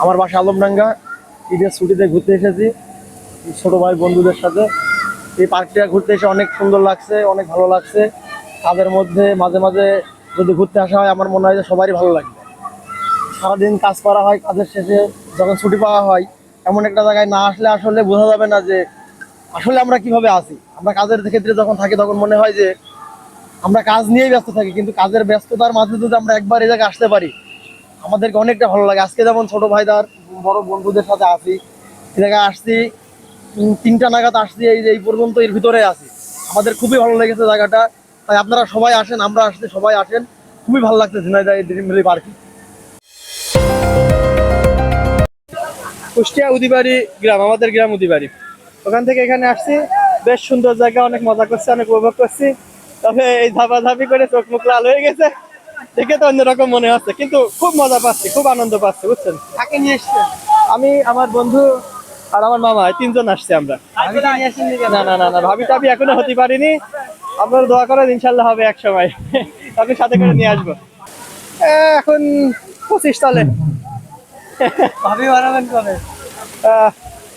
আমার বাসা আলমডাঙ্গা। ঈদের ছুটিতে ঘুরতে এসেছি ছোট ভাই বন্ধুদের সাথে। এই পার্কটা ঘুরতে এসে অনেক সুন্দর লাগছে, অনেক ভালো লাগছে। কাজের মধ্যে মাঝে মাঝে যদি ঘুরতে আসা হয় আমার মনে হয় যে সবারই ভালো লাগবে। সারাদিন কাজ করা হয়, কাজের শেষে যখন ছুটি পাওয়া হয় এমন একটা জায়গায় না আসলে আসলে বোঝা যাবে না যে আসলে আমরা কিভাবে আছি। আমরা কাজের ক্ষেত্রে যখন থাকি তখন মনে হয় যে আমরা কাজ নিয়েই ব্যস্ত থাকি, কিন্তু কাজের ব্যস্ততার মাঝে যদি আমরা একবার এই জায়গায় আসতে পারি আমাদেরকে অনেকটা ভালো লাগে। আজকে যেমন ছোট ভাইদার বড় বন্ধুদের সাথে আসি, এই জায়গায় আসছি 3টা নাগাদ আসছি, এই পর্যন্ত এর ভিতরে আছি। আমাদের খুবই ভালো লেগেছে জায়গাটা। তাই আপনারা সবাই আসেন, আমরা আসছি, সবাই আসেন। খুবই ভালো লাগছে ঝিনাইদহ এই ড্রিম ভ্যালি পার্কে। কুষ্টিয়া উদিবাড়ি গ্রাম, আমাদের গ্রাম উদিবাড়ি। ওখান থেকে এখানে আসছি, বেশ সুন্দর জায়গা, অনেক মজা করছি, অনেক উপভোগ করছি। তবে এই ধাপাধাপি করে চোখ মুখ লাল হয়ে গেছে, দেখে তো অন্যরকম মনে হচ্ছে, কিন্তু খুব মজা পাচ্ছি, খুব আনন্দ পাচ্ছি, বুঝছেন। কাকে নিয়ে এসছেন? আমি, আমার বন্ধু আর আমার মামা, 3জন আসছি আমরা। না না না না, ভাবি টাবি এখনো হতে পারিনি। আপনারা দোয়া করেন, ইনশাল্লাহ হবে এক সময়। আপনি সাথে করে নিয়ে আসবো। এখন 25 সালে। ভাবি বানাবেন কবে?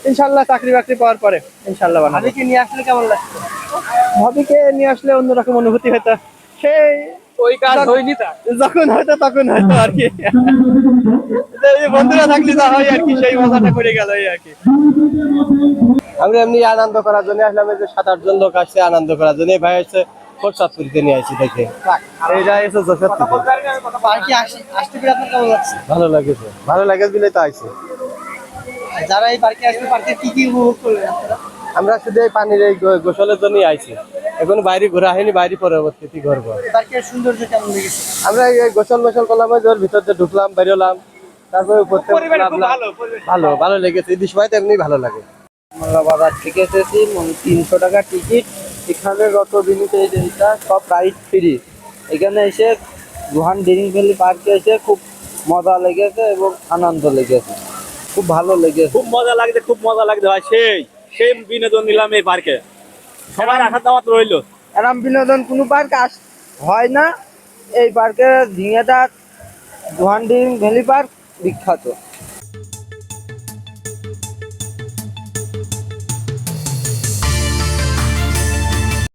ইনশাল্লাহ চাকরি বাকরি পাওয়ার পরে ইনশাল্লাহ বানাবো। ভাবিকে নিয়ে আসলে কেমন লাগছে? ভাবিকে নিয়ে আসলে অন্যরকম অনুভূতি হতো। সেই ওই কাজ হয়নি, যখন হয়তো তখন হয়তো আর কি। বন্ধুরা থাকলে যা হয় আর কি, সেই মজাটা করে গেল আর কি। আমরা এমনি আনন্দ করার জন্য আসলাম, এই যে 7-8 জন লোক আসছে আনন্দ করার জন্য। ভাই হচ্ছে কোটচাঁদপুরিতে নিয়ে আসছি দেখে। এইটা এসে যশোর থেকে। ভালো লাগেছে, ভালো লাগে বলে তো আইছি। যারা এই পার্কে আসবে, পার্কে কি কি উপভোগ করলেন আপনারা? আমরা শুধু এই পানির এই গোসলের জন্যই আইছি, এখন বাইরে ঘোরা হয়নি, বাইরে পরবর্তীতে ঘুরবো। পার্কের সৌন্দর্য কেমন লেগেছে? আমরা এই গোসল করলাম, ওর ভিতরে ঢুকলাম, বেরোলাম, তারপরে ভালো ভালো লেগেছে। ঈদের সময় তো এমনি ভালো লাগে। আমরা বাজার থেকে এসেছি, 300 টাকা টিকিট। এখানে যত জিনিস এই জিনিসটা সব রাইড ফ্রি। এখানে এসে গুহান ড্রিম ভ্যালি পার্কে এসে খুব মজা লেগেছে এবং আনন্দ লেগেছে, খুব ভালো লেগেছে, খুব মজা লাগছে, খুব মজা লাগছে ভাই। সেই সেই বিনোদন নিলাম এই পার্কে, সবার আসার দাওয়াত রইলো। এরম বিনোদন কোনো পার্ক হয় না। এই পার্কে ঝিঙেটা গুহান ড্রিম ভ্যালি পার্ক বিখ্যাত।